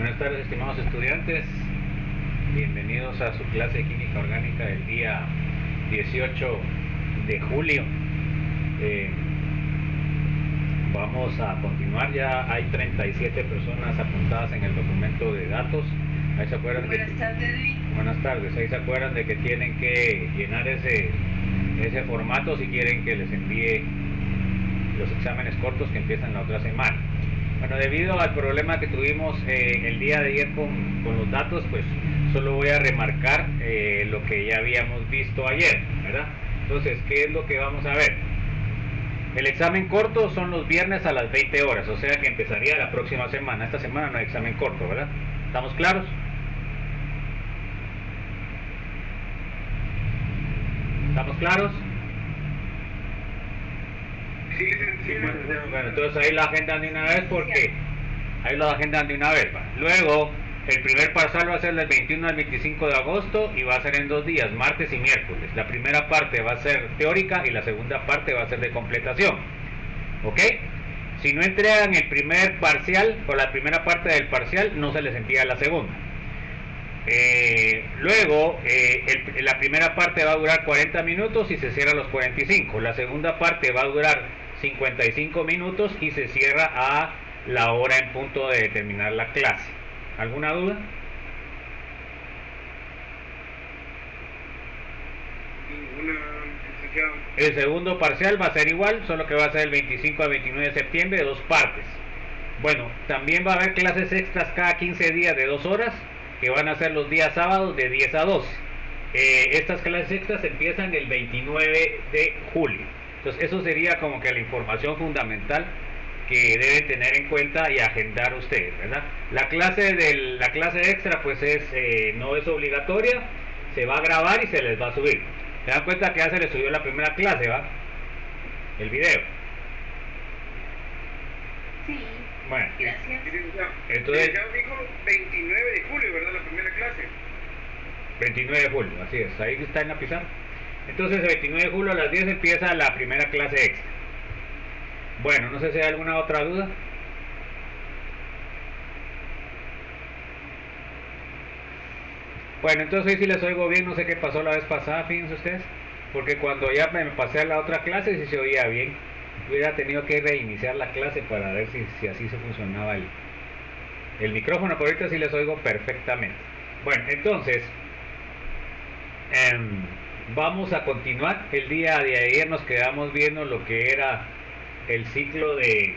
Buenas tardes, estimados estudiantes. Bienvenidos a su clase de química orgánica del día 18 de julio. Vamos a continuar. Ya hay 37 personas apuntadas en el documento de datos. Ahí se acuerdan Buenas tardes, Luis. Buenas tardes. Ahí se acuerdan de que tienen que llenar ese formato si quieren que les envíe los exámenes cortos que empiezan la otra semana. Bueno, debido al problema que tuvimos el día de ayer con los datos, pues solo voy a remarcar lo que ya habíamos visto ayer, ¿verdad? Entonces, ¿qué es lo que vamos a ver? El examen corto son los viernes a las 20 horas, o sea que empezaría la próxima semana. Esta semana no hay examen corto, ¿verdad? ¿Estamos claros? ¿Estamos claros? Sí, Bueno, entonces ahí la agendan de una vez porque ahí lo agendan de una vez. ¿Va? Luego, el primer parcial va a ser del 21 al 25 de agosto y va a ser en 2 días, martes y miércoles. La primera parte va a ser teórica y la segunda parte va a ser de completación. ¿Ok? Si no entregan el primer parcial o la primera parte del parcial, no se les envía la segunda. Luego, la primera parte va a durar 40 minutos y se cierra a los 45. La segunda parte va a durar 55 minutos y se cierra a la hora en punto de terminar la clase. ¿Alguna duda? Ninguna, licenciado. El segundo parcial va a ser igual, solo que va a ser el 25 al 29 de septiembre de 2 partes. Bueno, también va a haber clases extras cada 15 días de 2 horas, que van a ser los días sábados de 10 a 12. Estas clases extras empiezan el 29 de julio. Entonces eso sería como que la información fundamental que deben tener en cuenta y agendar ustedes, ¿verdad? La clase extra pues no es obligatoria, se va a grabar y se les va a subir. Se dan cuenta que ya se les subió la primera clase, ¿va? El video. Sí. Bueno, Gracias. entonces Ya dijo 29 de julio, ¿verdad? La primera clase. 29 de julio, así es, ahí está en la pizarra. Entonces el 29 de julio a las 10 empieza la primera clase extra. Bueno, no sé si hay alguna otra duda. Bueno, entonces si les oigo bien, no sé qué pasó la vez pasada, fíjense ustedes, porque cuando ya me pasé a la otra clase sí se oía bien. Hubiera tenido que reiniciar la clase para ver si así se funcionaba el micrófono, pero ahorita sí les oigo perfectamente. Bueno, entonces vamos a continuar. El día de ayer nos quedamos viendo lo que era el ciclo del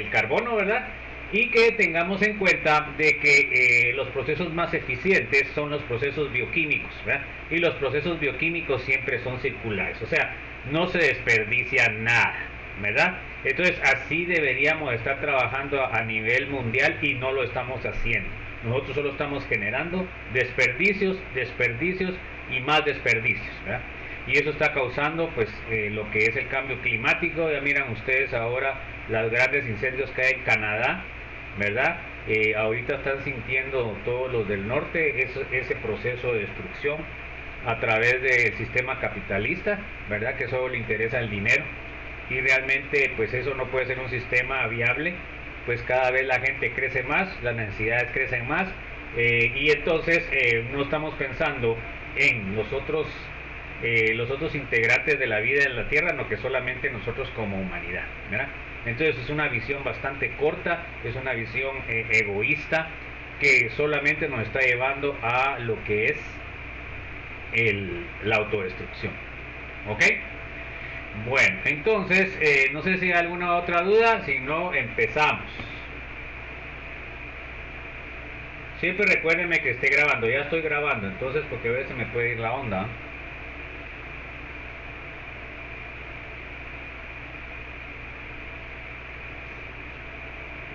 carbono, ¿verdad? Y que tengamos en cuenta de que los procesos más eficientes son los procesos bioquímicos, ¿verdad? Y los procesos bioquímicos siempre son circulares, o sea, no se desperdicia nada, ¿verdad? Entonces así deberíamos estar trabajando a nivel mundial y no lo estamos haciendo. Nosotros solo estamos generando desperdicios y más desperdicios, ¿verdad? Y eso está causando pues lo que es el cambio climático. Ya miran ustedes ahora los grandes incendios que hay en Canadá, ¿verdad? Ahorita están sintiendo todos los del norte ese proceso de destrucción a través del sistema capitalista, ¿verdad? Que solo le interesa el dinero y realmente pues eso no puede ser un sistema viable. Pues cada vez la gente crece más, las necesidades crecen más y entonces no estamos pensando en los otros integrantes de la vida en la Tierra, no que solamente nosotros como humanidad, ¿verdad? Entonces es una visión bastante corta, es una visión egoísta que solamente nos está llevando a lo que es la autodestrucción. ¿Ok? Bueno, entonces no sé si hay alguna otra duda, si no empezamos. Siempre recuérdenme que esté grabando, ya estoy grabando, entonces porque a veces me puede ir la onda.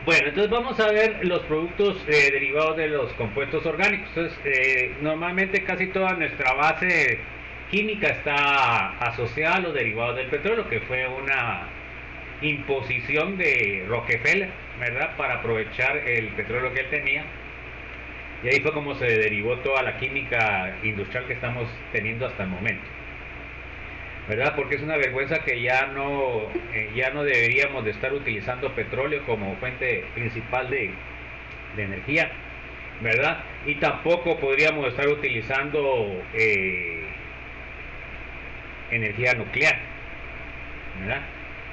Bueno, entonces vamos a ver los productos derivados de los compuestos orgánicos. Entonces, normalmente casi toda nuestra base química está asociada a los derivados del petróleo, que fue una imposición de Rockefeller, ¿verdad? Para aprovechar el petróleo que él tenía. Y ahí fue como se derivó toda la química industrial que estamos teniendo hasta el momento. ¿verdad? Porque es una vergüenza que ya no deberíamos de estar utilizando petróleo como fuente principal de energía, ¿verdad? Y tampoco podríamos estar utilizando energía nuclear, ¿verdad?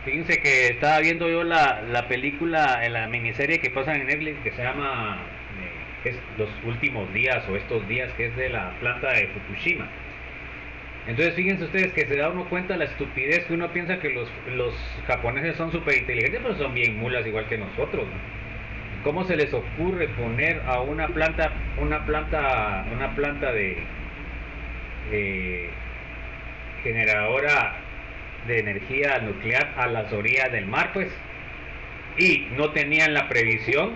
Fíjense que estaba viendo yo la película, la miniserie que pasa en Netflix que se llama es Los Últimos Días o Estos Días, que es de la planta de Fukushima. Entonces fíjense ustedes que se da uno cuenta de la estupidez que uno piensa que los japoneses son súper inteligentes, pero son bien mulas igual que nosotros, ¿no? ¿Cómo se les ocurre poner a una planta de generadora de energía nuclear a las orillas del mar, pues? Y no tenían la previsión,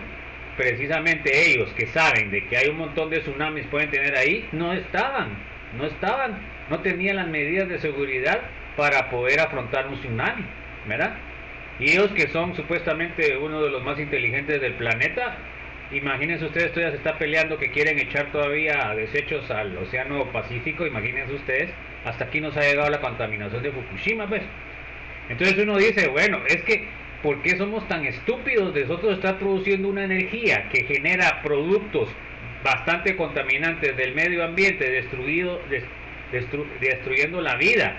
precisamente ellos que saben de que hay un montón de tsunamis pueden tener ahí, no tenían las medidas de seguridad para poder afrontar un tsunami, ¿verdad? Y ellos que son supuestamente uno de los más inteligentes del planeta, imagínense ustedes, todavía se está peleando que quieren echar todavía desechos al océano Pacífico, imagínense ustedes, hasta aquí nos ha llegado la contaminación de Fukushima, pues. Entonces uno dice, bueno, es que, ¿por qué somos tan estúpidos de nosotros estar produciendo una energía que genera productos bastante contaminantes del medio ambiente, destruyendo la vida?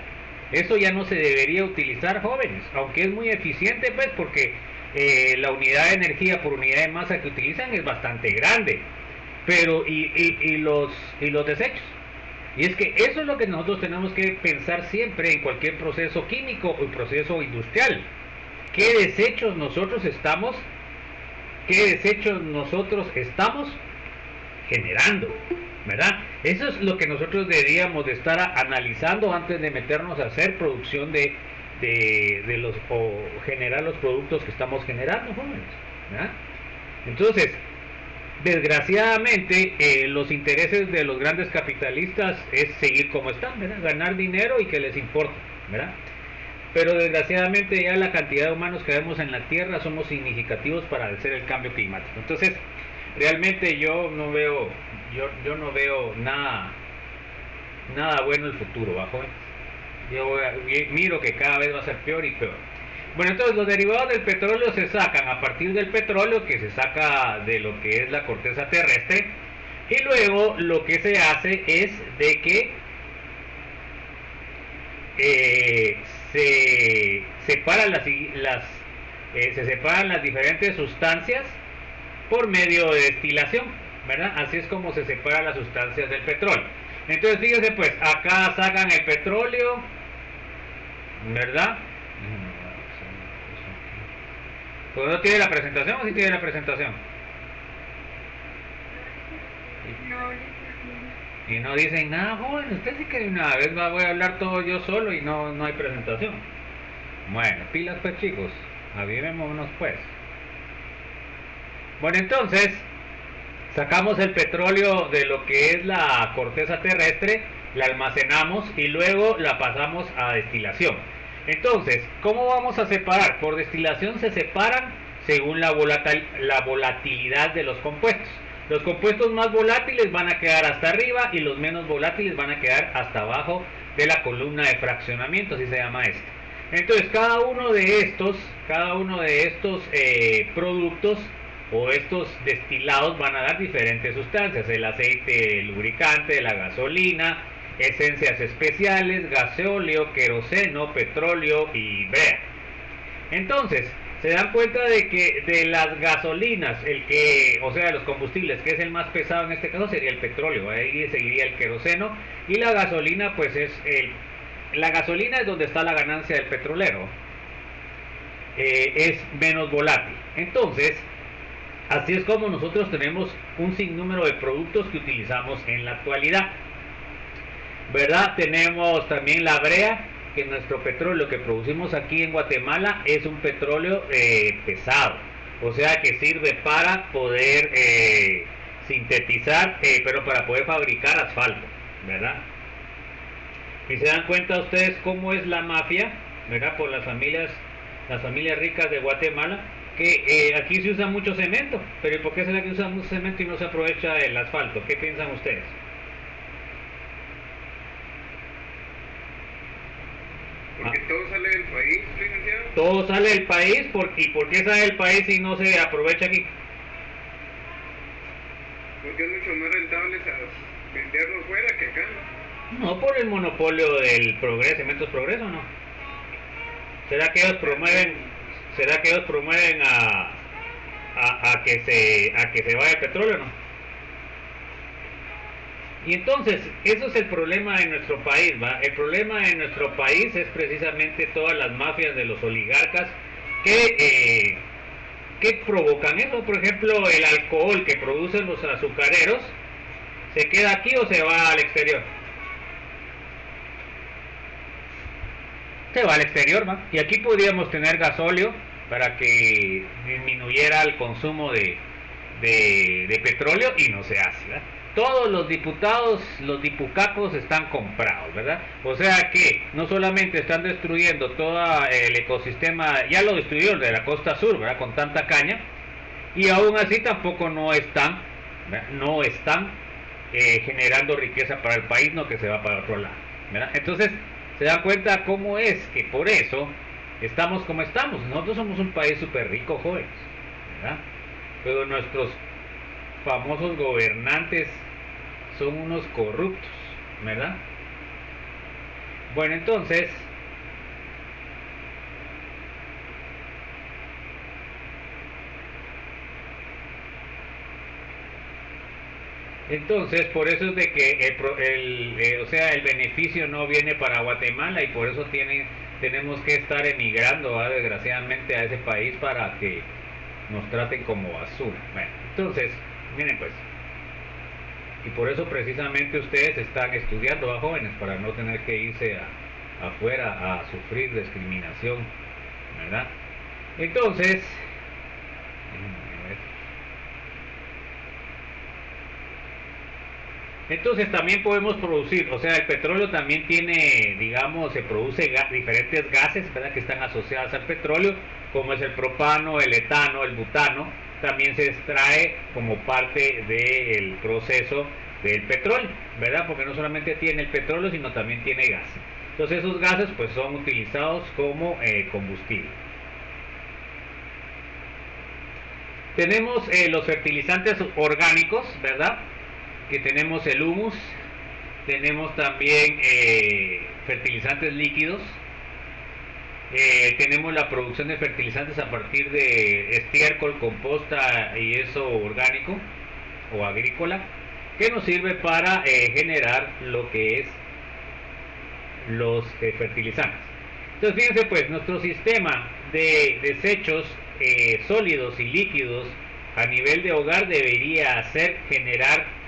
Eso ya no se debería utilizar, jóvenes, aunque es muy eficiente, pues, porque la unidad de energía por unidad de masa que utilizan es bastante grande. Pero, y los desechos. Y es que eso es lo que nosotros tenemos que pensar siempre en cualquier proceso químico o proceso industrial. ¿Qué desechos nosotros estamos generando? ¿Verdad? Eso es lo que nosotros deberíamos de estar analizando antes de meternos a hacer producción de los o generar los productos que estamos generando, jóvenes, ¿verdad? Entonces, desgraciadamente, los intereses de los grandes capitalistas es seguir como están, ¿verdad? Ganar dinero y que les importe, ¿verdad? Pero desgraciadamente ya la cantidad de humanos que vemos en la Tierra somos significativos para hacer el cambio climático. Entonces, realmente yo no veo nada bueno el futuro, ¿bajo? Miro que cada vez va a ser peor y peor. Bueno, entonces los derivados del petróleo se sacan a partir del petróleo, que se saca de lo que es la corteza terrestre, y luego lo que se hace es de que se separan se separan las diferentes sustancias por medio de destilación, ¿verdad? Así es como se separan las sustancias del petróleo. Entonces fíjense, pues acá sacan el petróleo, ¿verdad? Pues no tiene la presentación, o sí tiene la presentación. Y no dicen nada, joven, usted sí que una vez voy a hablar todo yo solo y no hay presentación. Bueno, pilas pues, chicos, avivémonos pues. Bueno, entonces sacamos el petróleo de lo que es la corteza terrestre, la almacenamos y luego la pasamos a destilación. Entonces, ¿cómo vamos a separar? Por destilación se separan según la volatilidad de los compuestos. Los compuestos más volátiles van a quedar hasta arriba y los menos volátiles van a quedar hasta abajo de la columna de fraccionamiento, así se llama esto. Entonces, cada uno de estos productos o estos destilados van a dar diferentes sustancias: el aceite lubricante, la gasolina, esencias especiales, gasóleo, queroseno, petróleo y brea. Entonces, se dan cuenta de que de las gasolinas, o sea, de los combustibles, que es el más pesado en este caso sería el petróleo, ahí seguiría el queroseno, y la gasolina, pues la gasolina es donde está la ganancia del petrolero, es menos volátil. Entonces, así es como nosotros tenemos un sinnúmero de productos que utilizamos en la actualidad, ¿verdad? Tenemos también la brea, que nuestro petróleo que producimos aquí en Guatemala es un petróleo pesado, o sea que sirve para poder sintetizar, pero para poder fabricar asfalto, ¿verdad? Y se dan cuenta ustedes cómo es la mafia, ¿verdad? Por las familias ricas de Guatemala, que aquí se usa mucho cemento, pero ¿y por qué será que usa mucho cemento y no se aprovecha el asfalto? ¿Qué piensan ustedes? todo sale del país, ¿y por qué sale del país y no se aprovecha aquí? Porque es mucho más rentable venderlo fuera que acá. No por el monopolio del Progreso, Cementos Progreso, ¿no? ¿Será que ellos promueven a que se vaya el petróleo, no? Y entonces, eso es el problema de nuestro país, ¿va? El problema de nuestro país es precisamente todas las mafias de los oligarcas que provocan eso. Por ejemplo, el alcohol que producen los azucareros, ¿se queda aquí o se va al exterior? Se va al exterior, ¿va? Y aquí podríamos tener gasóleo para que disminuyera el consumo de petróleo y no se hace, ¿verdad? Todos los diputados, los dipucacos están comprados, ¿verdad? O sea que no solamente están destruyendo todo el ecosistema, ya lo destruyeron de la costa sur, ¿verdad? Con tanta caña, y aún así tampoco no están generando riqueza para el país, no que se va para otro lado, ¿verdad? Entonces se dan cuenta cómo es que por eso estamos como estamos. Nosotros somos un país súper rico, jóvenes, ¿verdad? Pero nuestros famosos gobernantes son unos corruptos, ¿verdad? Bueno, entonces por eso es de que el beneficio no viene para Guatemala y por eso tenemos que estar emigrando, ¿verdad? Desgraciadamente a ese país para que nos traten como basura. Bueno, entonces, miren pues, y por eso precisamente ustedes están estudiando a jóvenes para no tener que irse afuera a sufrir discriminación, ¿verdad? Entonces, también podemos producir, o sea, el petróleo también tiene, digamos, se produce diferentes gases, ¿verdad?, que están asociados al petróleo, como es el propano, el etano, el butano, también se extrae como parte del proceso del petróleo, ¿verdad? Porque no solamente tiene el petróleo, sino también tiene gas. Entonces esos gases pues son utilizados como combustible. Tenemos los fertilizantes orgánicos, ¿verdad? Que tenemos el humus, tenemos también fertilizantes líquidos, tenemos la producción de fertilizantes a partir de estiércol, composta y eso orgánico o agrícola, que nos sirve para generar lo que es los fertilizantes. Entonces fíjense pues, nuestro sistema de desechos sólidos y líquidos a nivel de hogar debería generar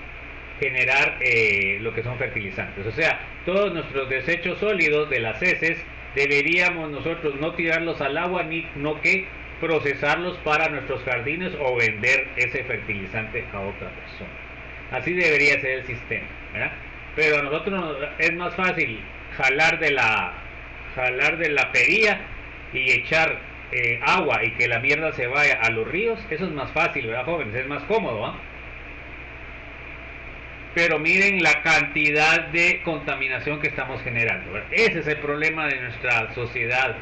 lo que son fertilizantes. O sea, todos nuestros desechos sólidos de las heces deberíamos nosotros no tirarlos al agua, no que procesarlos para nuestros jardines o vender ese fertilizante a otra persona. Así debería ser el sistema, ¿verdad? Pero a nosotros es más fácil jalar de la perilla y echar agua y que la mierda se vaya a los ríos. Eso es más fácil, ¿verdad, jóvenes? Es más cómodo, ¿eh? Pero miren la cantidad de contaminación que estamos generando, ¿verdad? Ese es el problema de nuestra sociedad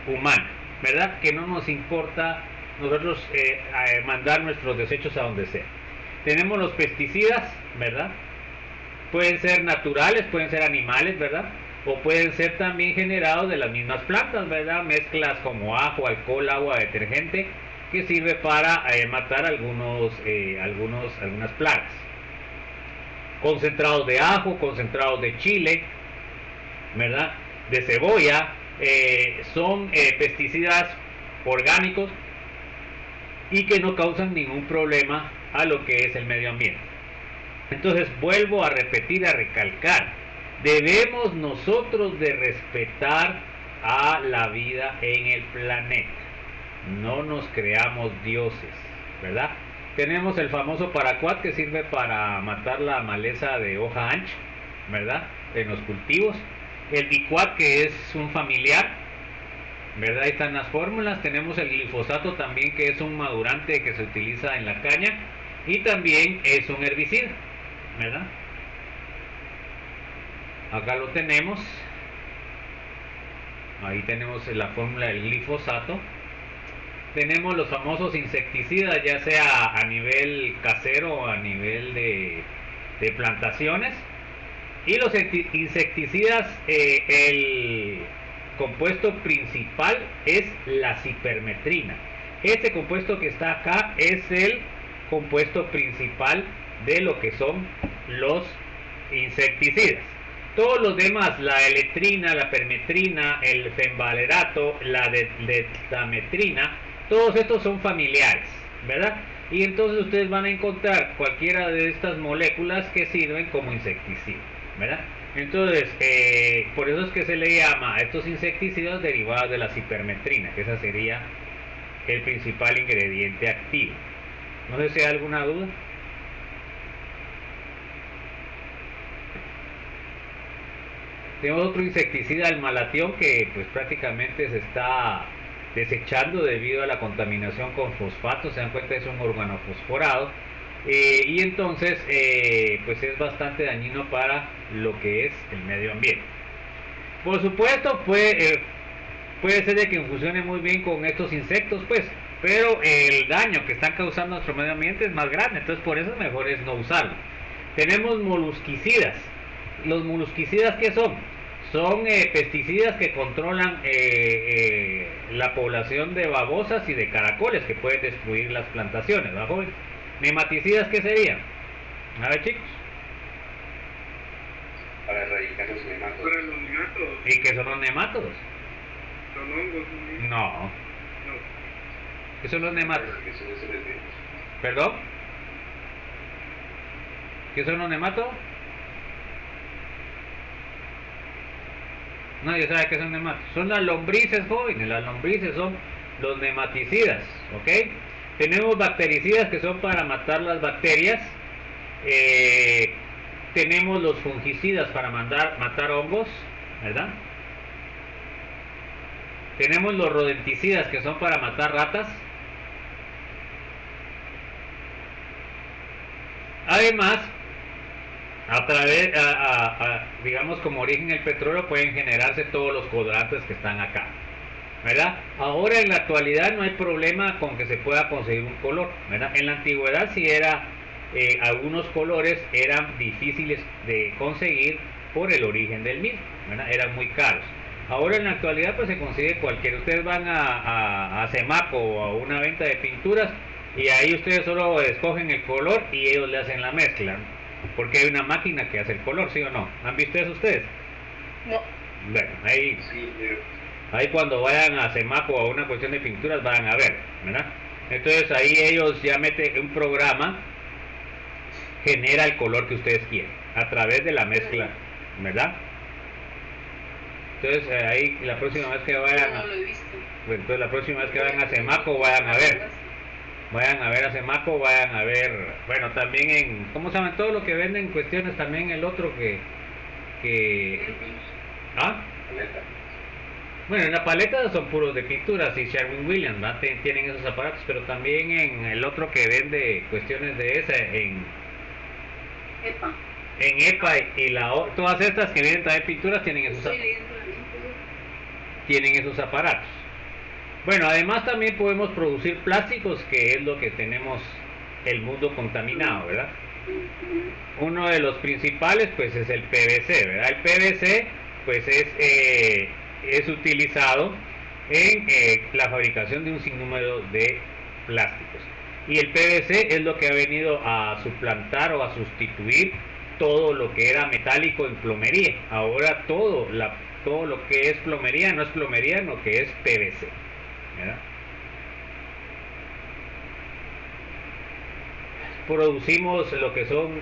humana, ¿verdad? Que no nos importa nosotros mandar nuestros desechos a donde sea. Tenemos los pesticidas, ¿verdad? Pueden ser naturales, pueden ser animales, ¿verdad? O pueden ser también generados de las mismas plantas, ¿verdad? Mezclas como ajo, alcohol, agua, detergente, que sirve para matar algunas plagas. Concentrados de ajo, concentrados de chile, ¿verdad?, de cebolla, son pesticidas orgánicos y que no causan ningún problema a lo que es el medio ambiente. Entonces vuelvo a repetir, a recalcar, debemos nosotros de respetar a la vida en el planeta, no nos creamos dioses, ¿verdad? Tenemos el famoso paraquat que sirve para matar la maleza de hoja ancha, ¿verdad?, en los cultivos. El diquat, que es un familiar, ¿verdad? Ahí están las fórmulas. Tenemos el glifosato también, que es un madurante que se utiliza en la caña y también es un herbicida, ¿verdad? Acá lo tenemos. Ahí tenemos la fórmula del glifosato. Tenemos los famosos insecticidas, ya sea a nivel casero o a nivel de plantaciones. Y los insecticidas, el compuesto principal es la cipermetrina. Este compuesto que está acá es el compuesto principal de lo que son los insecticidas. Todos los demás, la eletrina, la permetrina, el fenvalerato, la deltametrina, todos estos son familiares, ¿verdad? Y entonces ustedes van a encontrar cualquiera de estas moléculas que sirven como insecticida, ¿verdad? Entonces, por eso es que se le llama a estos insecticidas derivados de la cipermetrina, que esa sería el principal ingrediente activo. No sé si hay alguna duda. Tenemos otro insecticida, el malatión, que pues prácticamente se está desechando debido a la contaminación con fosfato. Se dan cuenta, es un organofosforado, y entonces pues es bastante dañino para lo que es el medio ambiente. Por supuesto, puede ser de que funcione muy bien con estos insectos, pues, pero el daño que están causando a nuestro medio ambiente es más grande, entonces por eso mejor es no usarlo. Tenemos molusquicidas. Los molusquicidas, ¿qué son? Son pesticidas que controlan la población de babosas y de caracoles que pueden destruir las plantaciones, ¿verdad, joven? Nematicidas, ¿qué serían? A ver, chicos. Para erradicar los nemátodos. Para los nemátodos. ¿Y qué son los nemátodos? Son hongos. No. No. ¿Qué son los nemátodos? Que son esos venenos. ¿Perdón? ¿Qué son los nemátodos? No, ya sabe qué son nemátodos. Son las lombrices, jóvenes. Las lombrices son los nematicidas, ¿ok? Tenemos bactericidas, que son para matar las bacterias. Tenemos los fungicidas para matar hongos, ¿verdad? Tenemos los rodenticidas, que son para matar ratas. Además, a través, digamos, como origen el petróleo, pueden generarse todos los colorantes que están acá, ¿verdad? Ahora, en la actualidad, no hay problema con que se pueda conseguir un color, ¿verdad? En la antigüedad sí era, algunos colores eran difíciles de conseguir por el origen del mismo, ¿verdad? Eran muy caros. Ahora, en la actualidad, pues se consigue cualquiera. Ustedes van a Semaco o a una venta de pinturas y ahí ustedes solo escogen el color y ellos le hacen la mezcla, porque hay una máquina que hace el color, ¿sí o no? ¿Han visto eso ustedes? No. Bueno, ahí, Sí, ahí cuando vayan a Semaco o a una cuestión de pinturas van a ver, ¿verdad? Entonces ahí ellos ya meten un programa, genera el color que ustedes quieren a través de la mezcla, ¿verdad? Entonces ahí la próxima vez que vayan No lo he visto. bueno, entonces la próxima vez que vayan a Semaco vayan a ver a Semaco, vayan a ver, bueno, también en, ¿cómo se llama? Todo lo que venden cuestiones, también el otro ¿ah? paleta. Bueno, en la paleta son puros de pinturas y Sherwin-Williams, ¿verdad? Tienen esos aparatos, pero también en el otro que vende cuestiones de esa, Epa. en EPA todas estas que venden también pinturas tienen Estoy leyendo la tienen esos aparatos. Bueno, además también podemos producir plásticos, que es lo que tenemos el mundo contaminado, ¿verdad? Uno de los principales pues es el PVC, ¿verdad? El PVC pues es utilizado en la fabricación de un sinnúmero de plásticos. Y el PVC es lo que ha venido a suplantar o a sustituir todo lo que era metálico en plomería. Ahora todo lo que es plomería no es plomería, no, que es PVC, ¿verdad? Producimos lo que son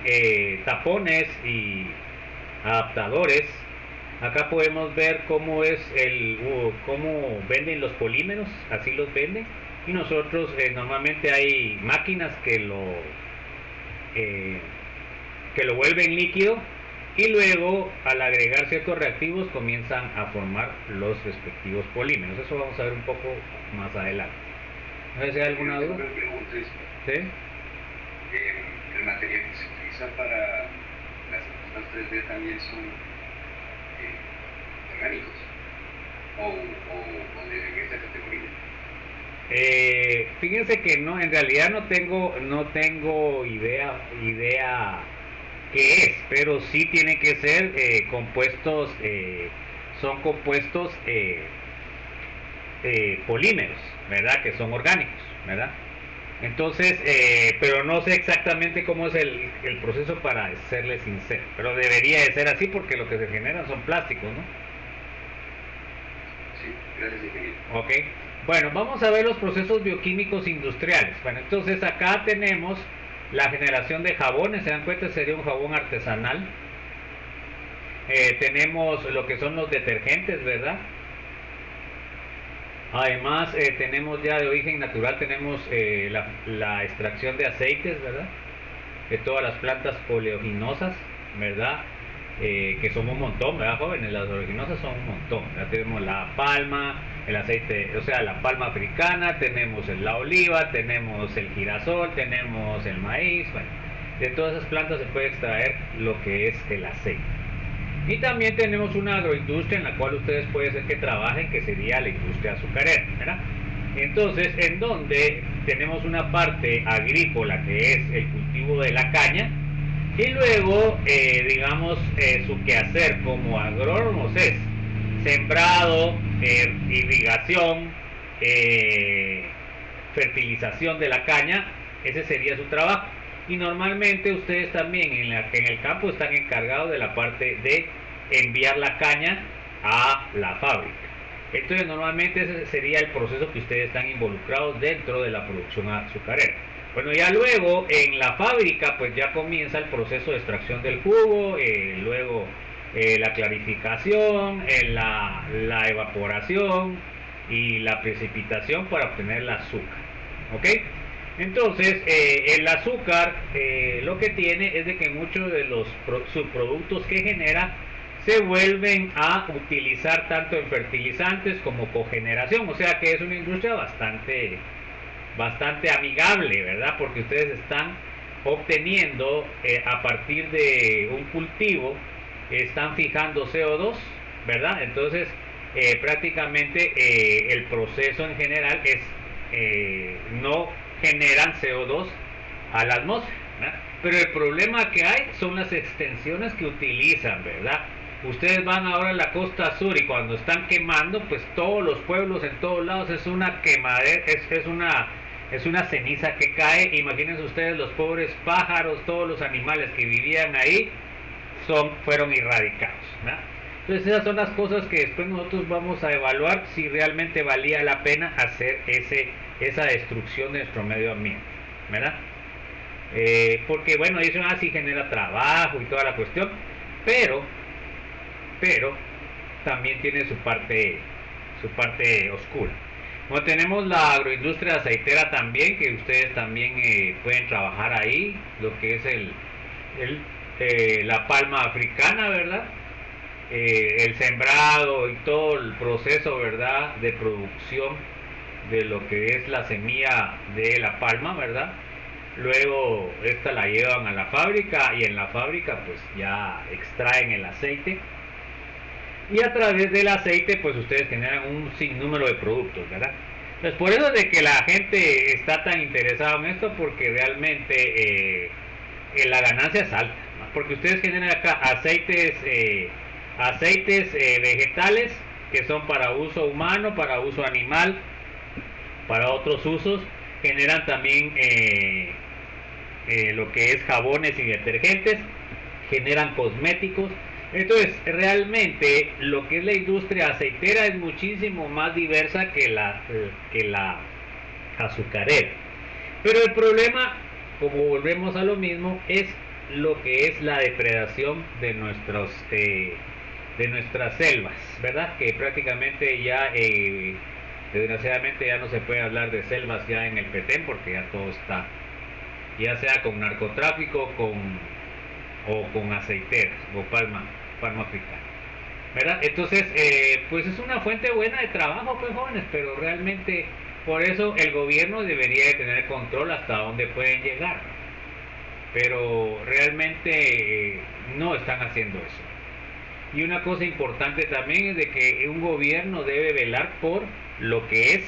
tapones y adaptadores. Acá podemos ver cómo cómo venden los polímeros, así los venden. Y nosotros normalmente hay máquinas que lo vuelven líquido, y luego al agregar ciertos reactivos comienzan a formar los respectivos polímeros. Eso vamos a ver un poco más adelante. No sé si hay alguna duda. Una pregunta es, ¿Sí? el material que se utiliza para las impresoras 3D también son orgánicos. o en esta categoría? Fíjense que no, en realidad no tengo idea qué es, pero sí tiene que ser compuestos, son compuestos polímeros, ¿verdad? Que son orgánicos, ¿verdad? Entonces, pero no sé exactamente cómo es el proceso para serle sincero, pero debería de ser así porque lo que se generan son plásticos, ¿no? Sí, gracias, ingeniero. Ok, bueno, vamos a ver los procesos bioquímicos industriales. Bueno, entonces acá tenemos la generación de jabones, se dan cuenta, sería un jabón artesanal. Tenemos lo que son los detergentes, ¿verdad? Además, tenemos ya de origen natural, tenemos la extracción de aceites, ¿verdad? De todas las plantas oleaginosas, ¿verdad? Que son un montón, ¿verdad, jóvenes? Las oleaginosas son un montón. Ya tenemos la palma, el aceite, o sea, la palma africana, tenemos la oliva, tenemos el girasol, tenemos el maíz, bueno, de todas esas plantas se puede extraer lo que es el aceite. Y también tenemos una agroindustria en la cual ustedes puede ser que trabajen, que sería la industria azucarera, ¿verdad? Entonces, en donde tenemos una parte agrícola que es el cultivo de la caña, y luego, digamos, su quehacer como agrónomos es sembrado, irrigación, fertilización de la caña, ese sería su trabajo. Y normalmente ustedes también en el campo están encargados de la parte de enviar la caña a la fábrica. Entonces normalmente ese sería el proceso que ustedes están involucrados dentro de la producción azucarera. Bueno, ya luego en la fábrica pues ya comienza el proceso de extracción del jugo, luego la clarificación, la evaporación y la precipitación para obtener el azúcar. ¿Ok? Entonces, el azúcar lo que tiene es de que muchos de los subproductos que genera se vuelven a utilizar tanto en fertilizantes como cogeneración, o sea que es una industria bastante amigable, ¿verdad? Porque ustedes están obteniendo a partir de un cultivo, están fijando CO2, ¿verdad? Entonces, prácticamente el proceso en general es no generan CO2 a la atmósfera, ¿verdad? Pero el problema que hay son las extensiones que utilizan, ¿verdad? Ustedes van ahora a la costa sur y cuando están quemando, pues todos los pueblos en todos lados es una quemadera, es una ceniza que cae. Imagínense ustedes los pobres pájaros, todos los animales que vivían ahí fueron erradicados, ¿verdad? Entonces esas son las cosas que después nosotros vamos a evaluar si realmente valía la pena hacer esa destrucción de nuestro medio ambiente, ¿verdad? Porque bueno, dicen, sí genera trabajo y toda la cuestión, pero también tiene su parte oscura. Bueno, tenemos la agroindustria aceitera también, que ustedes también pueden trabajar ahí, lo que es la palma africana, ¿verdad? El sembrado y todo el proceso, ¿verdad?, de producción de lo que es la semilla de la palma, ¿verdad? Luego esta la llevan a la fábrica y en la fábrica pues ya extraen el aceite y a través del aceite pues ustedes generan un sinnúmero de productos, ¿verdad? Entonces por eso es de que la gente está tan interesada en esto, porque realmente la ganancia es alta, ¿no? Porque ustedes generan acá aceites vegetales que son para uso humano, para uso animal, para otros usos. Generan también lo que es jabones y detergentes, generan cosméticos. Entonces realmente lo que es la industria aceitera es muchísimo más diversa que la azucarera. Pero el problema, como volvemos a lo mismo, es lo que es la depredación de nuestras selvas, ¿verdad? Que prácticamente ya desgraciadamente ya no se puede hablar de selvas ya en el Petén, porque ya todo está, ya sea con narcotráfico o con aceiteras o palma africana, ¿verdad? Entonces pues es una fuente buena de trabajo, pues, jóvenes, pero realmente por eso el gobierno debería de tener control hasta dónde pueden llegar, pero realmente no están haciendo eso. Y una cosa importante también es de que un gobierno debe velar por lo que es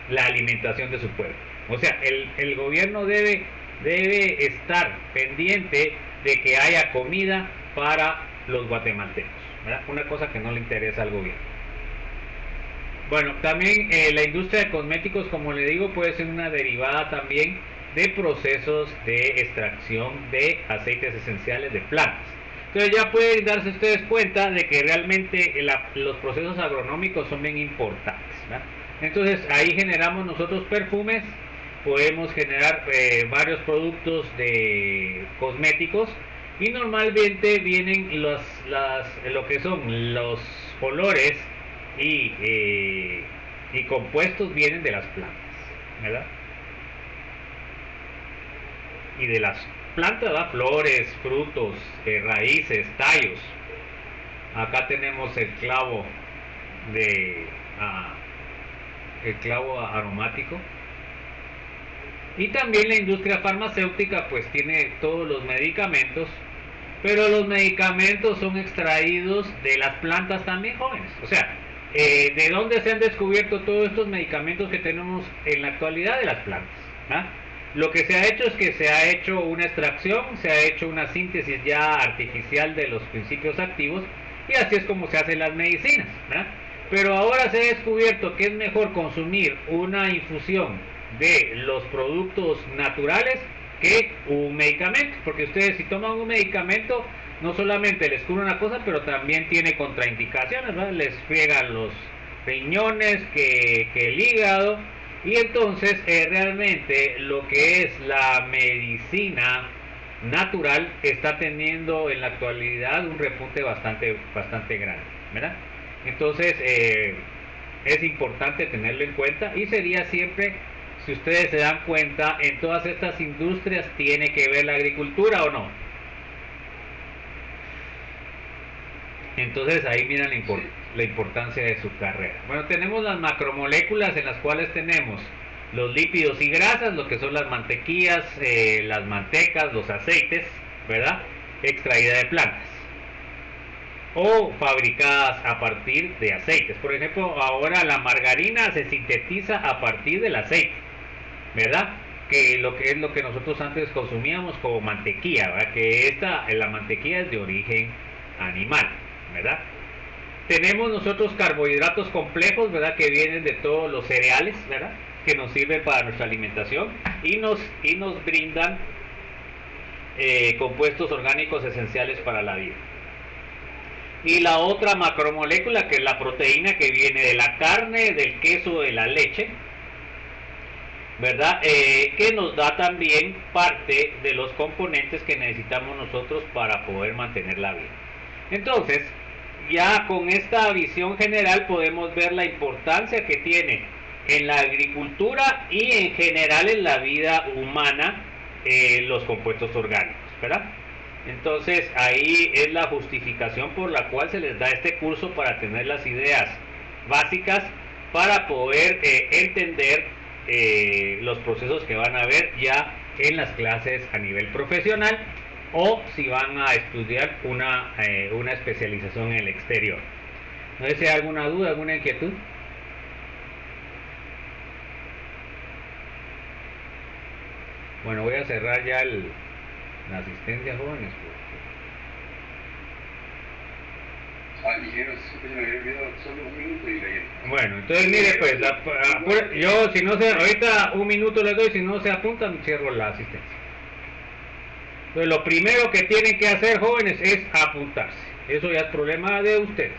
la alimentación de su pueblo. O sea, el gobierno debe estar pendiente de que haya comida para los guatemaltecos, ¿verdad? Una cosa que no le interesa al gobierno. Bueno, también la industria de cosméticos, como le digo, puede ser una derivada también de procesos de extracción de aceites esenciales de plantas. Entonces ya pueden darse ustedes cuenta de que realmente los procesos agronómicos son bien importantes, ¿verdad? Entonces ahí generamos nosotros perfumes, podemos generar varios productos de cosméticos y normalmente vienen lo que son los olores y compuestos vienen de las plantas, ¿verdad? Y de las plantas, ¿verdad? Flores, frutos, raíces, tallos. Acá tenemos el clavo el clavo aromático. Y también la industria farmacéutica pues tiene todos los medicamentos, pero los medicamentos son extraídos de las plantas también, jóvenes. O sea, ¿de dónde se han descubierto todos estos medicamentos que tenemos en la actualidad? De las plantas, ¿ah? Lo que se ha hecho es que se ha hecho una extracción, se ha hecho una síntesis ya artificial de los principios activos y así es como se hacen las medicinas, ¿verdad? Pero ahora se ha descubierto que es mejor consumir una infusión de los productos naturales que un medicamento, porque ustedes si toman un medicamento no solamente les cura una cosa, pero también tiene contraindicaciones, ¿verdad? Les friegan los riñones, que el hígado. Y entonces realmente lo que es la medicina natural está teniendo en la actualidad un repunte bastante grande, ¿verdad? Entonces es importante tenerlo en cuenta y sería siempre, si ustedes se dan cuenta, en todas estas industrias tiene que ver la agricultura o no. Entonces ahí miran la importancia de su carrera. Bueno, tenemos las macromoléculas en las cuales tenemos los lípidos y grasas, lo que son las mantequillas, las mantecas, los aceites, ¿verdad? Extraídas de plantas o fabricadas a partir de aceites. Por ejemplo, ahora la margarina se sintetiza a partir del aceite, ¿verdad? Que es lo que nosotros antes consumíamos como mantequilla, ¿verdad? Que la mantequilla es de origen animal, ¿verdad? Tenemos nosotros carbohidratos complejos, ¿verdad? Que vienen de todos los cereales, ¿verdad? Que nos sirven para nuestra alimentación y nos brindan compuestos orgánicos esenciales para la vida. Y la otra macromolécula, que es la proteína, que viene de la carne, del queso, de la leche, ¿verdad? Que nos da también parte de los componentes que necesitamos nosotros para poder mantener la vida. Entonces, ya con esta visión general podemos ver la importancia que tiene en la agricultura y en general en la vida humana los compuestos orgánicos, ¿verdad? Entonces ahí es la justificación por la cual se les da este curso, para tener las ideas básicas para poder entender los procesos que van a ver ya en las clases a nivel profesional, o si van a estudiar una especialización en el exterior. No sé si hay alguna duda, alguna inquietud. Bueno, voy a cerrar ya la asistencia, jóvenes. Ingeniero, se me había olvidado solo un minuto y leí. Bueno, entonces mire, pues, yo si no se, ahorita un minuto les doy, si no se apuntan, cierro la asistencia. Entonces lo primero que tienen que hacer, jóvenes, es apuntarse. Eso ya es problema de ustedes.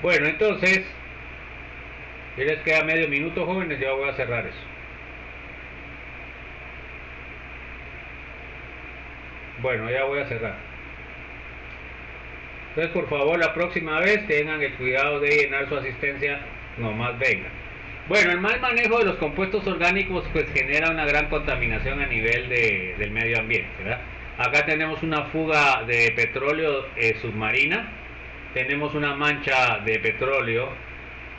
Bueno, entonces, ya les queda medio minuto, jóvenes, ya voy a cerrar eso. Bueno, ya voy a cerrar. Entonces, por favor, la próxima vez tengan el cuidado de llenar su asistencia, nomás vengan. Bueno, el mal manejo de los compuestos orgánicos pues genera una gran contaminación a nivel del medio ambiente, ¿verdad? Acá tenemos una fuga de petróleo submarina, tenemos una mancha de petróleo,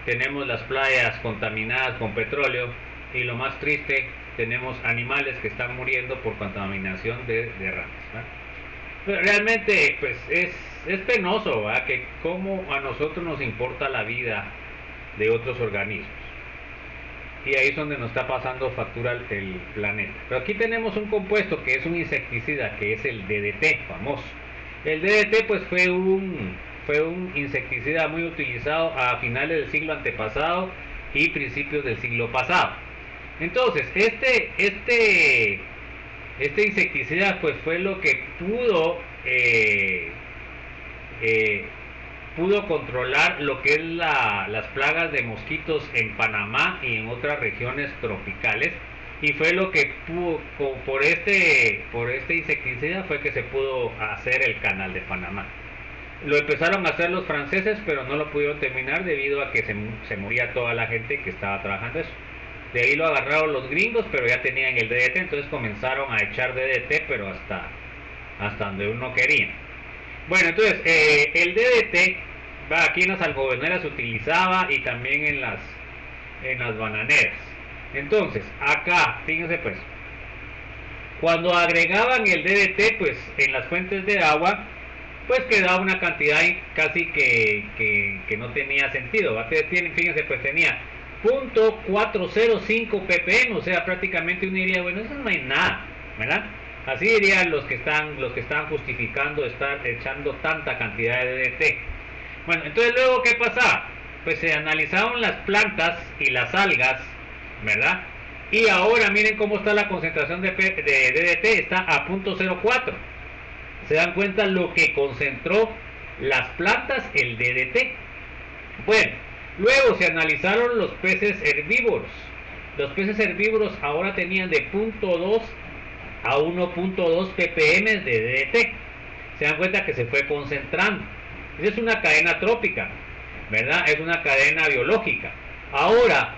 tenemos las playas contaminadas con petróleo y lo más triste, tenemos animales que están muriendo por contaminación de derrames, ¿verdad? Pero realmente pues es penoso, ¿verdad? Que cómo a nosotros nos importa la vida de otros organismos. Y ahí es donde nos está pasando factura el planeta. Pero aquí tenemos un compuesto que es un insecticida, que es el DDT, famoso. El DDT pues fue un insecticida muy utilizado a finales del siglo antepasado y principios del siglo pasado. Entonces, este insecticida pues fue lo que pudo controlar lo que es las plagas de mosquitos en Panamá y en otras regiones tropicales, y fue lo que por este insecticida fue que se pudo hacer el canal de Panamá. Lo empezaron a hacer los franceses, pero no lo pudieron terminar debido a que se moría toda la gente que estaba trabajando eso. De ahí lo agarraron los gringos, pero ya tenían el DDT, entonces comenzaron a echar DDT, pero hasta donde uno quería. Bueno, entonces, el DDT, aquí en las algodoneras se utilizaba y también en las bananeras. Entonces, acá, fíjense pues, cuando agregaban el DDT, pues, en las fuentes de agua, pues quedaba una cantidad casi que no tenía sentido, ¿va? Fíjense, pues tenía 0.405 ppm, o sea, prácticamente uno diría, bueno, eso no hay nada, ¿verdad? Así dirían los que están justificando estar echando tanta cantidad de DDT. Bueno, entonces luego, ¿qué pasaba? Pues se analizaron las plantas y las algas, ¿verdad? Y ahora miren cómo está la concentración de DDT, está a 0.04. ¿Se dan cuenta lo que concentró las plantas el DDT? Bueno, luego se analizaron los peces herbívoros. Los peces herbívoros ahora tenían de 0.2 a 1.2 ppm de DDT. Se dan cuenta que se fue concentrando. Esa es una cadena trópica, ¿verdad? Es una cadena biológica. Ahora,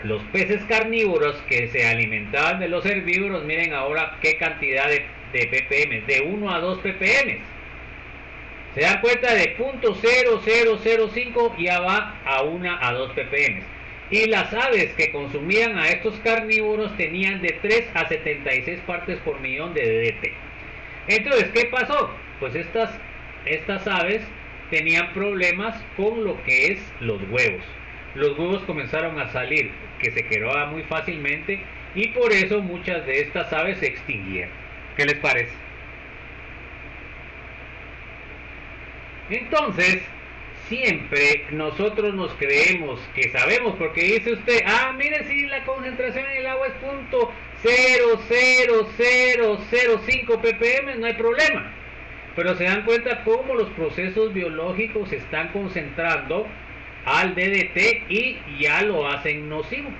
los peces carnívoros que se alimentaban de los herbívoros, miren ahora qué cantidad de ppm, de 1 a 2 ppm. Se dan cuenta de 0.0005 ya va a 1 a 2 ppm. Y las aves que consumían a estos carnívoros tenían de 3 a 76 partes por millón de DDT. Entonces, ¿qué pasó? Pues estas aves tenían problemas con lo que es los huevos. Los huevos comenzaron a salir, que se quebraba muy fácilmente, y por eso muchas de estas aves se extinguieron. ¿Qué les parece? Entonces, siempre nosotros nos creemos que sabemos, porque dice usted, mire, si la concentración en el agua es 0.00005 ppm, no hay problema. Pero se dan cuenta cómo los procesos biológicos se están concentrando al DDT y ya lo hacen nocivo,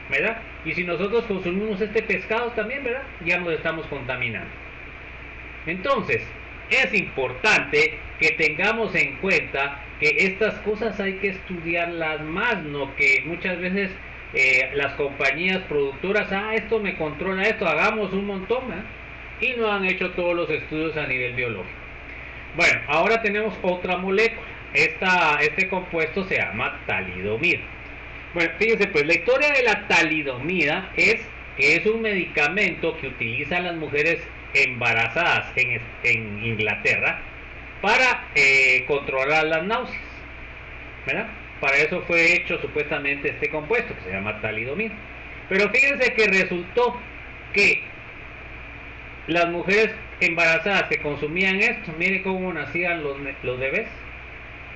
¿verdad? Y si nosotros consumimos este pescado también, ¿verdad? Ya nos estamos contaminando. Entonces, es importante que tengamos en cuenta que estas cosas hay que estudiarlas más, no que muchas veces las compañías productoras, esto me controla esto, hagamos un montón, ¿eh? Y no han hecho todos los estudios a nivel biológico. Bueno, ahora tenemos otra molécula. Este compuesto se llama talidomida. Bueno, fíjense pues, la historia de la talidomida es que es un medicamento que utilizan las mujeres embarazadas en Inglaterra para controlar las náuseas, ¿verdad? Para eso fue hecho supuestamente este compuesto que se llama talidomida. Pero fíjense que resultó que las mujeres embarazadas que consumían esto, miren cómo nacían los bebés.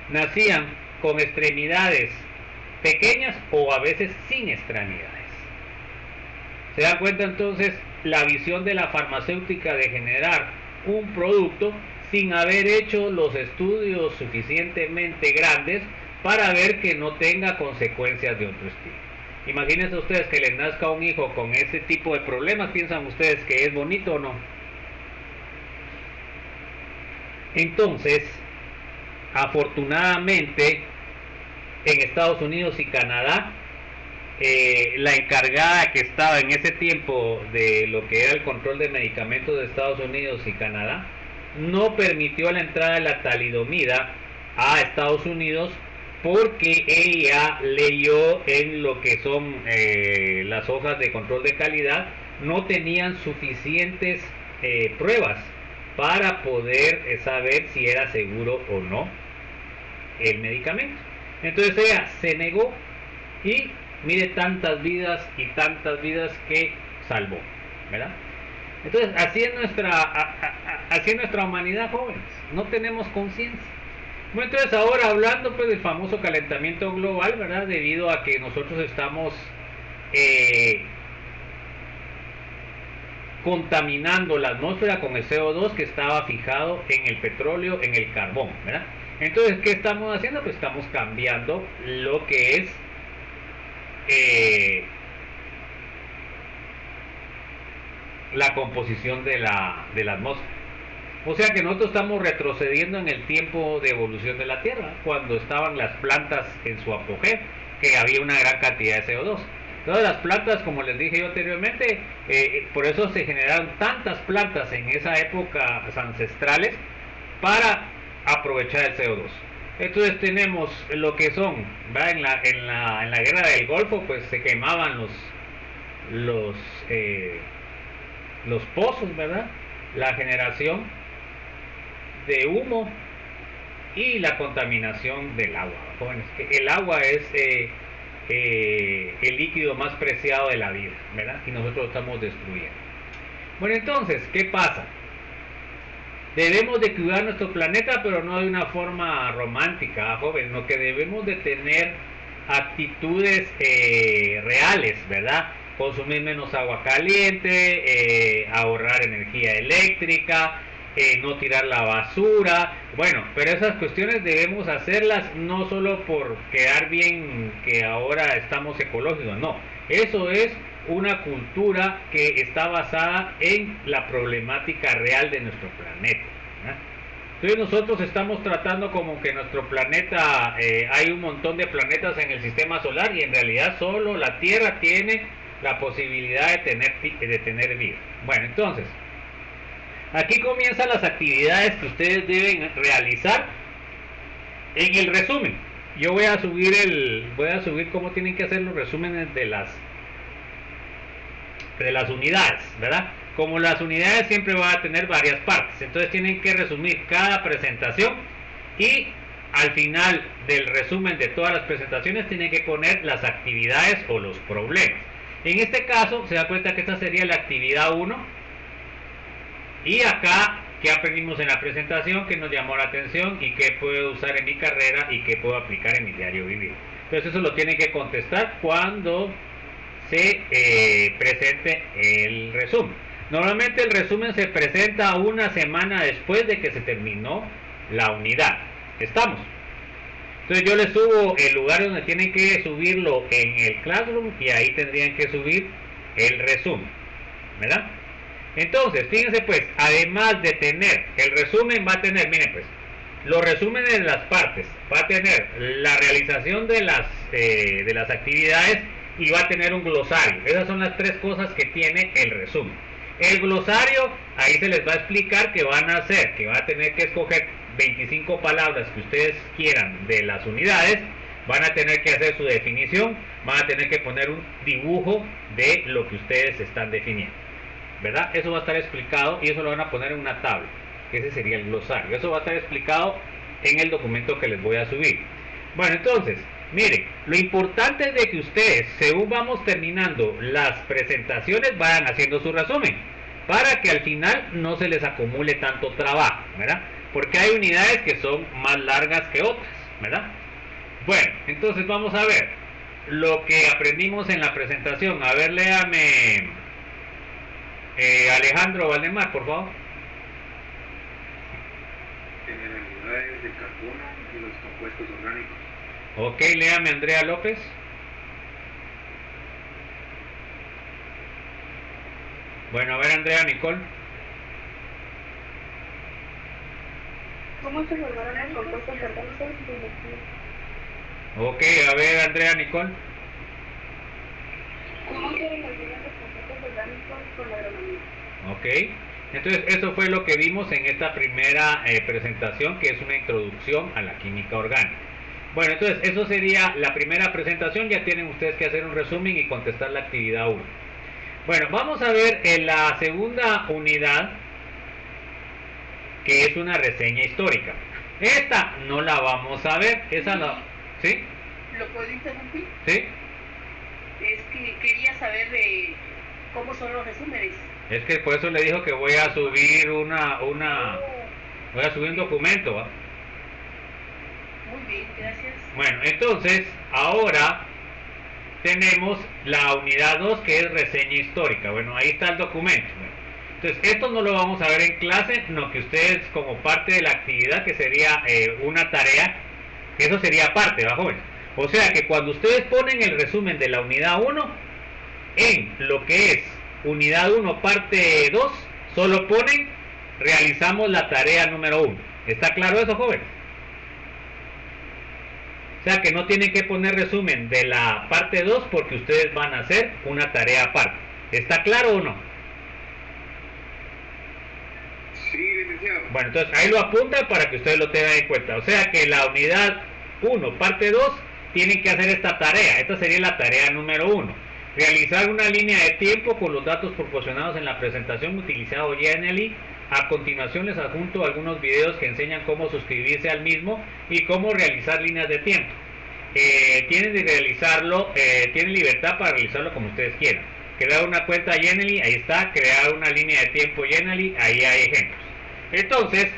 Nacían con extremidades pequeñas o a veces sin extremidades. ¿Se dan cuenta entonces la visión de la farmacéutica de generar un producto sin haber hecho los estudios suficientemente grandes para ver que no tenga consecuencias de otro estilo? Imagínense ustedes que les nazca un hijo con ese tipo de problemas, ¿piensan ustedes que es bonito o no? Entonces, afortunadamente, en Estados Unidos y Canadá la encargada que estaba en ese tiempo de lo que era el control de medicamentos de Estados Unidos y Canadá, no permitió la entrada de la talidomida a Estados Unidos porque ella leyó en lo que son las hojas de control de calidad, no tenían suficientes pruebas para poder saber si era seguro o no el medicamento. Entonces ella se negó y mire tantas vidas y tantas vidas que salvó, ¿verdad? Entonces así es nuestra humanidad, jóvenes, no tenemos conciencia. Bueno, entonces ahora hablando pues del famoso calentamiento global, ¿verdad? Debido a que nosotros estamos contaminando la atmósfera con el CO2 que estaba fijado en el petróleo, en el carbón, ¿verdad? Entonces, ¿qué estamos haciendo? Pues estamos cambiando lo que es la composición de la atmósfera. O sea que nosotros estamos retrocediendo en el tiempo de evolución de la Tierra, cuando estaban las plantas en su apogeo, que había una gran cantidad de CO2. Todas las plantas, como les dije yo anteriormente, por eso se generaron tantas plantas en esa época ancestrales para aprovechar el CO2. Entonces tenemos lo que son, ¿verdad? En la guerra del Golfo, pues se quemaban los pozos, ¿verdad? La generación de humo y la contaminación del agua, jóvenes. El agua es el líquido más preciado de la vida, ¿verdad? Y nosotros lo estamos destruyendo. Bueno, entonces, ¿qué pasa? Debemos de cuidar nuestro planeta, pero no de una forma romántica, joven, no, que debemos de tener actitudes reales, ¿verdad? Consumir menos agua caliente, ahorrar energía eléctrica, no tirar la basura. Bueno, pero esas cuestiones debemos hacerlas no solo por quedar bien que ahora estamos ecológicos, no. Eso es una cultura que está basada en la problemática real de nuestro planeta, ¿verdad? Entonces nosotros estamos tratando como que nuestro planeta, hay un montón de planetas en el sistema solar y en realidad solo la Tierra tiene la posibilidad de tener vida. Bueno, entonces, aquí comienzan las actividades que ustedes deben realizar en el resumen. Yo voy a subir cómo tienen que hacer los resúmenes de las unidades, ¿verdad? Como las unidades siempre van a tener varias partes, entonces tienen que resumir cada presentación y al final del resumen de todas las presentaciones tienen que poner las actividades o los problemas. En este caso se da cuenta que esta sería la actividad 1 y acá que aprendimos en la presentación, que nos llamó la atención y que puedo usar en mi carrera y que puedo aplicar en mi diario vivir. Entonces eso lo tienen que contestar cuando se presente el resumen. Normalmente el resumen se presenta una semana después de que se terminó la unidad. ¿Estamos? Entonces yo les subo el lugar donde tienen que subirlo en el Classroom y ahí tendrían que subir el resumen, ¿verdad? Entonces, fíjense pues, además de tener el resumen, va a tener, miren pues, los resúmenes de las partes, va a tener la realización de las actividades y va a tener un glosario. Esas son las tres cosas que tiene el resumen. El glosario, ahí se les va a explicar qué van a hacer, que va a tener que escoger 25 palabras que ustedes quieran de las unidades, van a tener que hacer su definición, van a tener que poner un dibujo de lo que ustedes están definiendo, ¿verdad? Eso va a estar explicado y eso lo van a poner en una tabla, que ese sería el glosario. Eso va a estar explicado en el documento que les voy a subir. Bueno, entonces, miren, lo importante es de que ustedes, según vamos terminando las presentaciones, vayan haciendo su resumen, para que al final no se les acumule tanto trabajo, ¿verdad? Porque hay unidades que son más largas que otras, ¿verdad? Bueno, entonces vamos a ver lo que aprendimos en la presentación. A ver, léame Alejandro Valdemar, por favor. Mineralidades de carbono y los compuestos orgánicos. Ok, léame Andrea López. Bueno, a ver Andrea Nicole. ¿Cómo se formaron los compuestos orgánicos? Ok, a ver Andrea Nicole. ¿Cómo se relacionan los compuestos orgánicos con la agronomía? Ok, entonces eso fue lo que vimos en esta primera presentación, que es una introducción a la química orgánica. Bueno, entonces eso sería la primera presentación. Ya tienen ustedes que hacer un resumen y contestar la actividad 1. Bueno, vamos a ver en la segunda unidad, que es una reseña histórica. Esta no la vamos a ver, esa no. ¿Sí? ¿Lo puedo interrumpir? ¿Sí? Es que quería saber de cómo son los resúmenes. Es que por eso le dijo que voy a subir voy a subir un documento, ¿va? Muy bien, gracias. Bueno, entonces, ahora tenemos la unidad 2, que es reseña histórica. Bueno, ahí está el documento. Bueno, entonces, esto no lo vamos a ver en clase, no, que ustedes, como parte de la actividad, que sería una tarea, que eso sería parte, ¿va, jóvenes? O sea que cuando ustedes ponen el resumen de la unidad 1, en lo que es unidad 1, parte 2, solo ponen, realizamos la tarea número 1. ¿Está claro eso, jóvenes? O sea que no tienen que poner resumen de la parte 2 porque ustedes van a hacer una tarea aparte. ¿Está claro o no? Sí, licenciado. Bueno, entonces ahí lo apuntan para que ustedes lo tengan en cuenta. O sea que la unidad 1, parte 2, tienen que hacer esta tarea. Esta sería la tarea número 1. Realizar una línea de tiempo con los datos proporcionados en la presentación utilizado Genially. A continuación les adjunto algunos videos que enseñan cómo suscribirse al mismo y cómo realizar líneas de tiempo. Tienen de realizarlo, tienen libertad para realizarlo como ustedes quieran. Crear una cuenta Genially, ahí está. Crear una línea de tiempo Genially, ahí hay ejemplos. Entonces,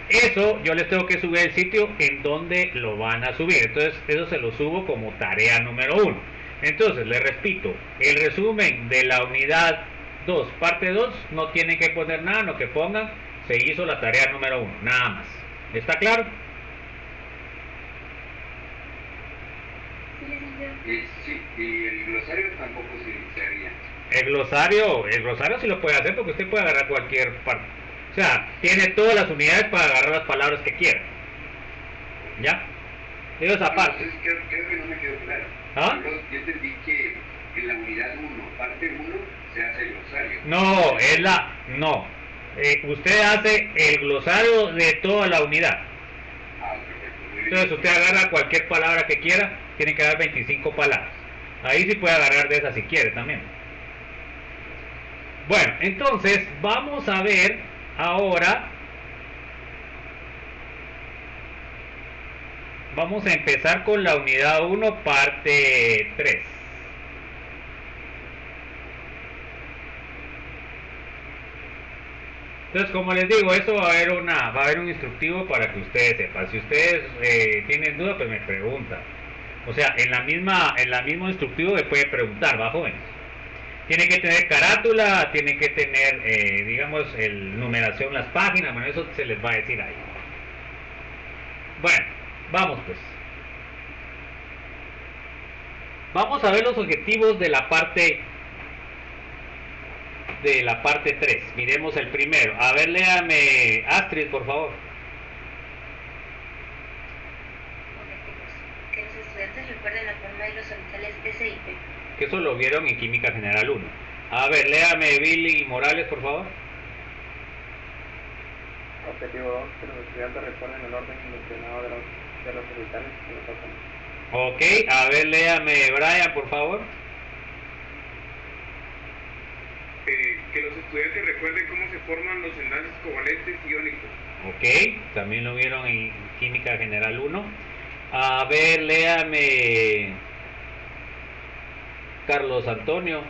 eso yo les tengo que subir el sitio en donde lo van a subir. Entonces, eso se lo subo como tarea número 1. Entonces, les repito, el resumen de la unidad 2, parte 2, no tienen que poner nada, lo que pongan, se hizo la tarea número 1, nada más. ¿Está claro? Sí, licenciado. Sí, y el glosario tampoco se iniciaría. El glosario sí lo puede hacer porque usted puede agarrar cualquier parte. O sea, tiene todas las unidades para agarrar las palabras que quiera. ¿Ya? Eso es aparte. Entonces, creo que no me quedó claro. ¿Ah? Yo entendí que en la unidad 1, parte 1, se hace el glosario. No, no. Usted hace el glosario de toda la unidad. Perfecto. Muy bien. Entonces usted agarra cualquier palabra que quiera, tiene que dar 25 palabras. Ahí sí puede agarrar de esas si quiere también. Bueno, entonces vamos a ver ahora. Vamos a empezar con la unidad 1, parte 3. Entonces, como les digo, eso va a haber un instructivo para que ustedes sepan. Si ustedes tienen duda, pues me preguntan. O sea, en la mismo instructivo me puede preguntar, ¿va, jóvenes? Tiene que tener carátula, tiene que tener, digamos, numeración las páginas. Bueno, eso se les va a decir ahí. Bueno, vamos pues. Vamos a ver los objetivos de la parte 3. Miremos el primero. A ver, léame, Astrid, por favor. Objetivos. Que los estudiantes recuerden la forma de los orbitales S y P. Que eso lo vieron en Química General 1. A ver, léame, Billy Morales, por favor. Objetivo 2, que los estudiantes recuerden el orden mencionado de los orbitales y los átomos. Ok, a ver, léame, Brian, por favor. Que los estudiantes recuerden cómo se forman los enlaces covalentes iónicos. Ok, también lo vieron en Química General 1. A ver, léame, Carlos Antonio.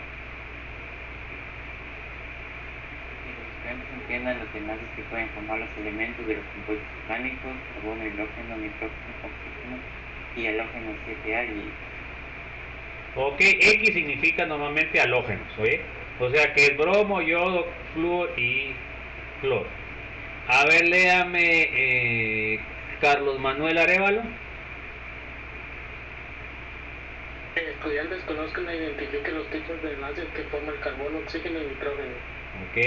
Que los estudiantes entiendan los enlaces que pueden formar los elementos de los compuestos orgánicos, carbono, hidrógeno, nitrógeno, oxígeno y halógeno 7A y... Ok, X significa normalmente halógenos, ¿oye? O sea que es bromo, yodo, flúor y cloro. A ver, léame, Carlos Manuel Arévalo. Estudiantes conozcan e identifiquen los tipos de enlaces que forman el carbono, oxígeno y nitrógeno. Ok.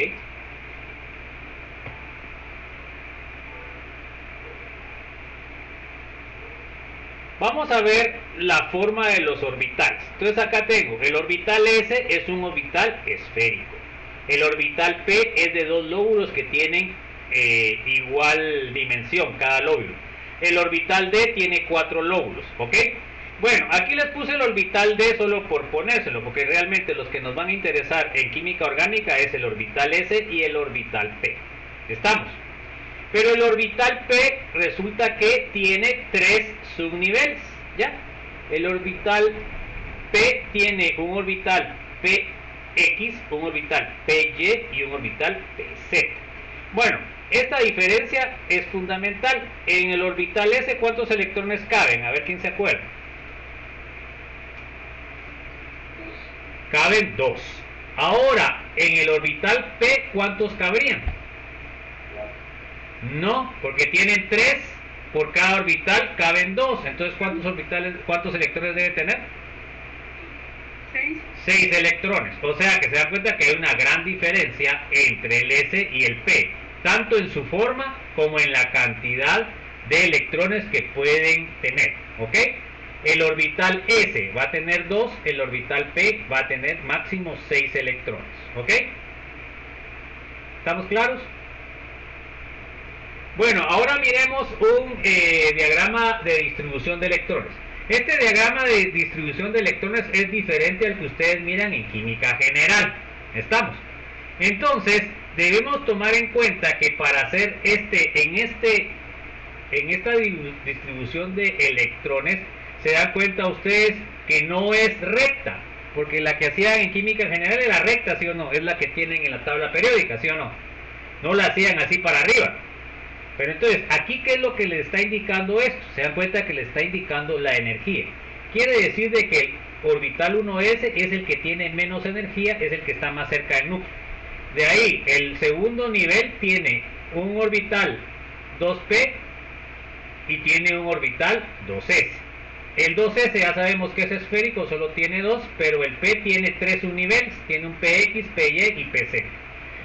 Vamos a ver la forma de los orbitales. Entonces acá tengo, el orbital S es un orbital esférico. El orbital P es de 2 lóbulos que tienen igual dimensión cada lóbulo. El orbital D tiene 4 lóbulos, ¿ok? Bueno, aquí les puse el orbital D solo por ponérselo, porque realmente los que nos van a interesar en química orgánica es el orbital S y el orbital P. ¿Estamos? Pero el orbital P resulta que tiene 3 subniveles, ¿ya? El orbital P tiene un orbital PX, un orbital PY y un orbital PZ. Bueno, esta diferencia es fundamental. En el orbital S, ¿cuántos electrones caben? A ver quién se acuerda. Caben 2. Ahora, en el orbital P, ¿cuántos cabrían? No, porque tienen 3 por cada orbital, caben 2. Entonces, ¿cuántos electrones debe tener? 6 electrones. O sea que se dan cuenta que hay una gran diferencia entre el S y el P, tanto en su forma como en la cantidad de electrones que pueden tener, ¿ok? El orbital S va a tener 2, el orbital P va a tener máximo 6 electrones, ¿ok? ¿Estamos claros? Bueno, ahora miremos un diagrama de distribución de electrones. Este diagrama de distribución de electrones es diferente al que ustedes miran en química general. ¿Estamos? Entonces, debemos tomar en cuenta que para hacer en esta distribución de electrones, se dan cuenta ustedes que no es recta, porque la que hacían en química general era recta, ¿sí o no? Es la que tienen en la tabla periódica, ¿sí o no? No la hacían así para arriba. Pero entonces, aquí, ¿qué es lo que le está indicando esto? Se dan cuenta que le está indicando la energía. Quiere decir de que el orbital 1s es el que tiene menos energía, es el que está más cerca del núcleo. De ahí, el segundo nivel tiene un orbital 2p y tiene un orbital 2s. El 2s ya sabemos que es esférico, solo tiene 2, pero el p tiene 3 subniveles, tiene un px, py y pz.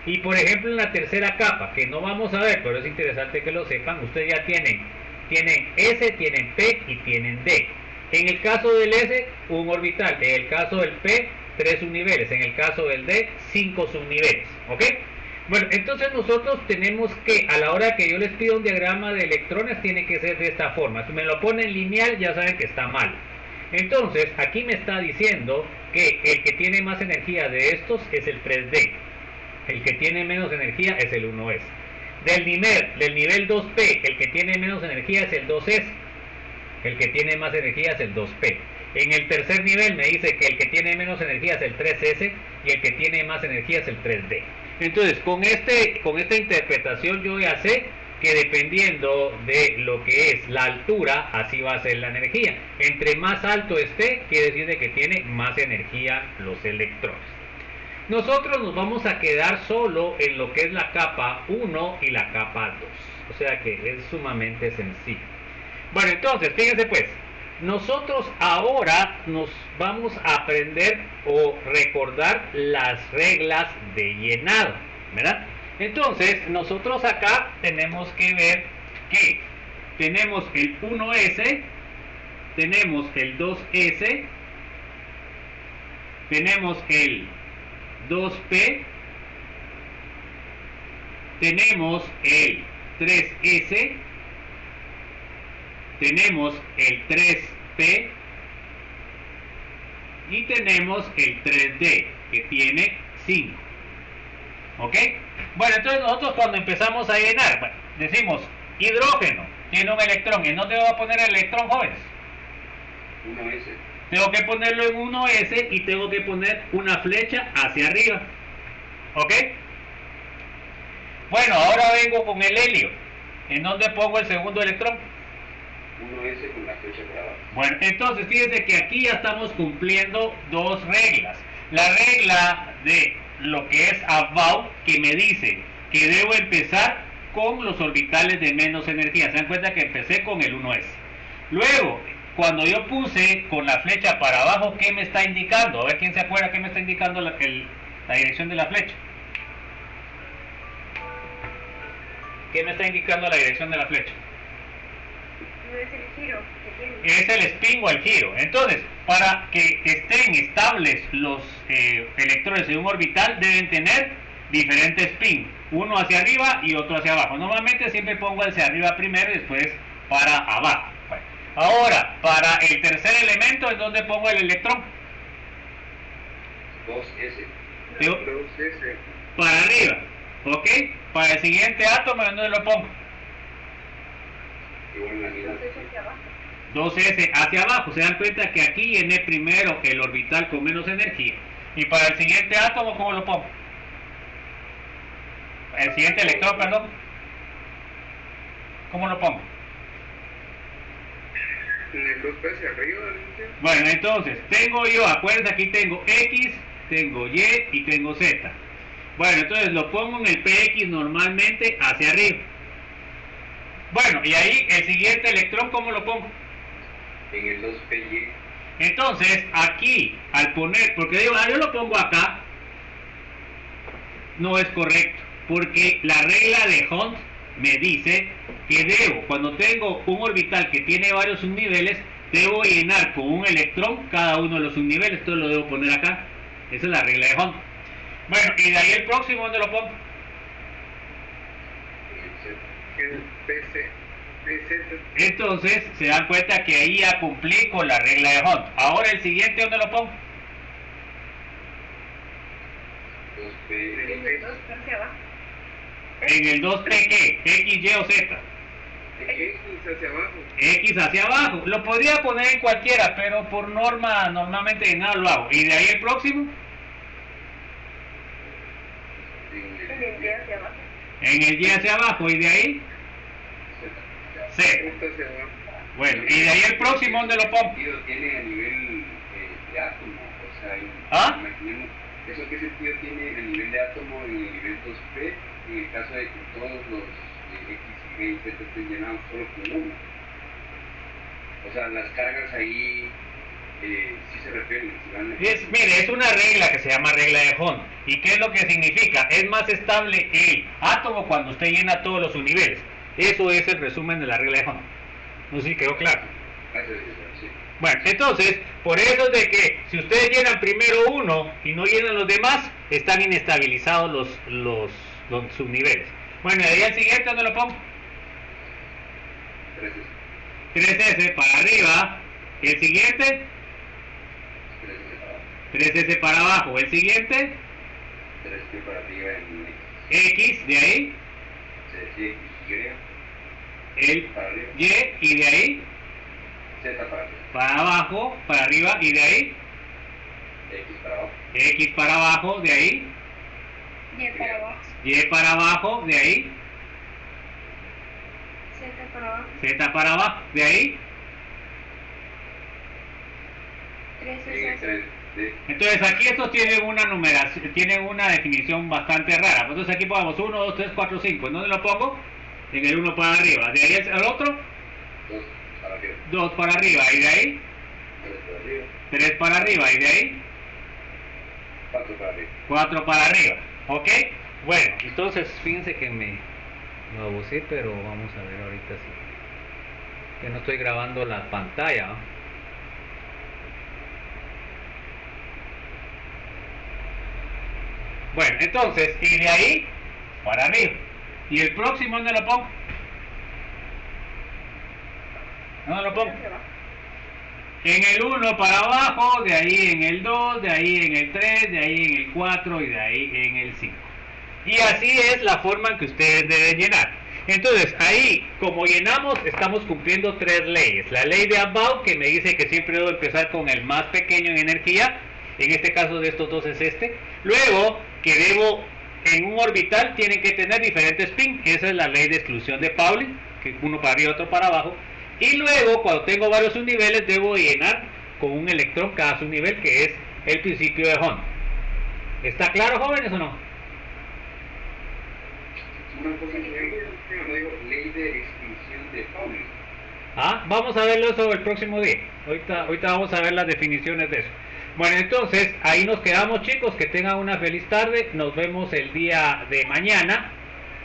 Y por ejemplo en la tercera capa, que no vamos a ver, pero es interesante que lo sepan, ustedes ya tienen S, tienen P y tienen D. En el caso del S, un orbital. En el caso del P, 3 subniveles. En el caso del D, 5 subniveles. ¿Ok? Bueno, entonces nosotros tenemos que, a la hora que yo les pido un diagrama de electrones, tiene que ser de esta forma. Si me lo ponen lineal, ya saben que está mal. Entonces, aquí me está diciendo que el que tiene más energía de estos es el 3D. El que tiene menos energía es el 1S. Del nivel 2P, el que tiene menos energía es el 2S. El que tiene más energía es el 2P. En el tercer nivel me dice que el que tiene menos energía es el 3S y el que tiene más energía es el 3D. Entonces, con esta interpretación yo ya sé que dependiendo de lo que es la altura, así va a ser la energía. Entre más alto esté, quiere decir de que tiene más energía los electrones. Nosotros nos vamos a quedar solo en lo que es la capa 1 y la capa 2. O sea que es sumamente sencillo. Bueno, entonces, fíjense pues, nosotros ahora nos vamos a aprender o recordar las reglas de llenado, ¿verdad? Entonces, nosotros acá tenemos que ver que tenemos el 1S, tenemos el 2S, tenemos el 2P, tenemos el 3S, tenemos el 3P y tenemos el 3D que tiene 5. ¿Ok? Bueno, entonces nosotros cuando empezamos a llenar, bueno, decimos hidrógeno tiene un electrón. ¿En dónde va a poner el electrón, jóvenes? 1S. Tengo que ponerlo en 1S y tengo que poner una flecha hacia arriba. ¿Ok? Bueno, ahora vengo con el helio. ¿En dónde pongo el segundo electrón? 1S con la flecha para abajo. Bueno, entonces fíjense que aquí ya estamos cumpliendo dos reglas. La regla de lo que es about, que me dice que debo empezar con los orbitales de menos energía. Se dan cuenta que empecé con el 1S. Luego, cuando yo puse con la flecha para abajo, ¿qué me está indicando? A ver, ¿quién se acuerda qué me está indicando la dirección de la flecha? ¿Qué me está indicando la dirección de la flecha? no es el giro que tiene. Es el spin o el giro. Entonces, para que estén estables los electrones en un orbital, deben tener diferentes spin, uno hacia arriba y otro hacia abajo. Normalmente siempre pongo hacia arriba primero y después para abajo. Bueno, ahora, para el tercer elemento, ¿en dónde pongo el electrón? 2S. Digo, 2S. para arriba, ¿ok? Para el siguiente átomo, ¿en dónde lo pongo? Igual en la misma. Entonces hacia abajo. 2S hacia abajo. Se dan cuenta que aquí llené primero el orbital con menos energía. Y para el siguiente átomo, ¿cómo lo pongo? El siguiente electrón, perdón. ¿Cómo lo pongo? En el 2P hacia arriba, ¿no? Bueno, entonces, tengo yo, acuérdense, aquí tengo X, tengo Y y tengo Z. Bueno, entonces lo pongo en el PX normalmente hacia arriba. Bueno, y ahí el siguiente electrón, ¿cómo lo pongo? En el 2PY. Entonces, aquí, al poner, porque digo, yo lo pongo acá, no es correcto, porque la regla de Hunt me dice que debo, cuando tengo un orbital que tiene varios subniveles, debo llenar con un electrón cada uno de los subniveles, entonces lo debo poner acá. Esa es la regla de Hunt. Bueno, y de ahí el próximo, ¿dónde lo pongo? El PC. PZ. Entonces, se dan cuenta que ahí ya cumplí con la regla de Hunt. Ahora el siguiente, ¿dónde lo pongo? 2P. Dos hacia abajo. En el 2P, ¿qué? X, Y o Z. X hacia abajo. X hacia abajo. Lo podría poner en cualquiera, pero por norma, normalmente en nada lo hago. Y de ahí el próximo, En el Y hacia abajo. en el Y hacia abajo. Y de ahí, Z. Punto hacia abajo. Bueno, y de ahí el próximo, ¿dónde lo pongo? ¿Qué sentido tiene a nivel de átomo? O sea, ¿Ah? imaginemos, ¿eso qué sentido tiene a nivel de átomo en el nivel 2P en el caso de que todos los X, Y, Z estén llenados solo con uno? O sea, las cargas ahí sí se repelen. Si van Mire, es una regla que se llama regla de Hunt. ¿Y qué es lo que significa? Es más estable el átomo cuando usted llena todos los subniveles. Eso es el resumen de la regla de Hunt. No sé si quedó claro. Sí. Bueno, entonces, por eso es de que si ustedes llenan primero uno y no llenan los demás, están inestabilizados los subniveles. Bueno, y de ahí al siguiente, ¿dónde lo pongo? 3S. 3S para arriba. ¿Y el siguiente? 3S para abajo. ¿El siguiente? 3P para arriba en X, de ahí. X, Y. El Para arriba. Y de ahí. Z para arriba. Para abajo, para arriba, y de ahí. X para abajo. X para abajo, de ahí. Y para abajo. Y para abajo, de ahí. Z para abajo. Z para abajo, de ahí. 3 En el es 3D. Entonces aquí estos tienen una numeración, tienen una definición bastante rara. Entonces aquí pongamos 1, 2, 3, 4, 5. ¿En dónde lo pongo? En el 1 para arriba. De ahí el otro, 2 para arriba. 2 para arriba. Y de ahí, 3 para arriba. 3 para arriba. Y de ahí, 4 para arriba. 4 para arriba. ¿Ok? Bueno, entonces fíjense que me abusé, pero vamos a ver ahorita si... Que no estoy grabando la pantalla, ¿no? Bueno, entonces, y de ahí para arriba. ¿Y el próximo dónde lo pongo? ¿Dónde lo pongo? hacia abajo. En el 1 para abajo, de ahí en el 2, de ahí en el 3, de ahí en el 4 y de ahí en el 5. Y así es la forma en que ustedes deben llenar. Entonces, ahí, como llenamos, estamos cumpliendo 3 leyes. La ley de Abbaugh, que me dice que siempre debo empezar con el más pequeño en energía. En este caso de estos dos es este. Luego, que debo, en un orbital, tienen que tener diferentes spin. Esa es la ley de exclusión de Pauli, que uno para arriba, otro para abajo. Y luego, cuando tengo varios subniveles, debo llenar con un electrón cada subnivel, que es el principio de Hunt. ¿Está claro, jóvenes, o no? Una cosa que no digo, ley de extinción de Pauli. Ah, vamos a verlo eso el próximo día. Ahorita vamos a ver las definiciones de eso. Bueno, entonces, ahí nos quedamos, chicos. Que tengan una feliz tarde. Nos vemos el día de mañana.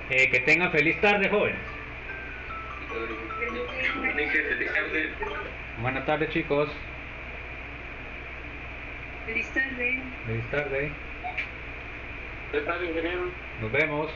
Que tengan feliz tarde, jóvenes. Níquel, feliz tarde. Buenas tardes, chicos. Feliz tarde. Feliz tarde. ¿Qué tal, ingeniero? Nos vemos.